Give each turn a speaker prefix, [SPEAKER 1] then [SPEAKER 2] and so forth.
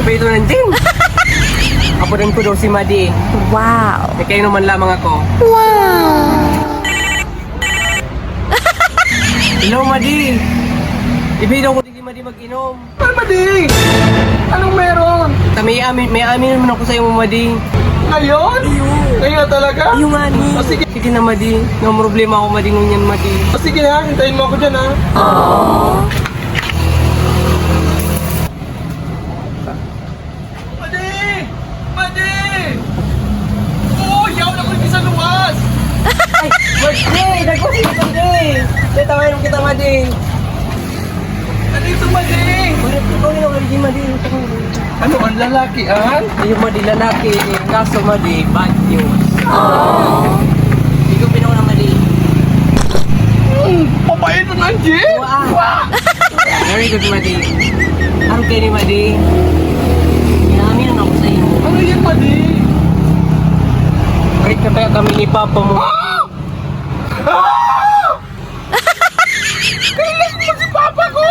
[SPEAKER 1] Pwede ng din. Apo rin ko daw si Madi.
[SPEAKER 2] Wow.
[SPEAKER 1] E kayo naman lamang ako.
[SPEAKER 2] Wow.
[SPEAKER 1] Hello, Madi. Ibidaw ko di Madi mag-inom.
[SPEAKER 3] Ay, Madi! Anong meron?
[SPEAKER 1] May amin naman ako sa iyo, Madi.
[SPEAKER 3] Ngayon? Ngayon talaga?
[SPEAKER 1] Yung ani.
[SPEAKER 3] O sige,
[SPEAKER 1] Sige na, Madi. May problema ako, Madi, ngunyan, Madi.
[SPEAKER 3] o sige ha, hintayin mo ako dyan ha. Madi! Madi! Oo, yaw na ko hindi sa luwas!
[SPEAKER 1] Ay, Madi! Nagpo si Madi! Tawain kita, Madi.
[SPEAKER 3] Nandito, Madi!
[SPEAKER 1] Bakit ikaw yung Madi, Madi?
[SPEAKER 3] Ano ang lalaki, an?
[SPEAKER 1] Yung Madi, lalaki. Kaso, Madi, bad news. Hindi ko pinuna, Madi.
[SPEAKER 3] Papait na nandiyan!
[SPEAKER 1] Wow! Very good, Madi. Ano kayo ni Madi? Inamin ako sa iyo.
[SPEAKER 3] Ano yan, Madi?
[SPEAKER 1] Kahit na kaya kami ni Papa mo.
[SPEAKER 3] Ah! Kailan mo si Papa ko?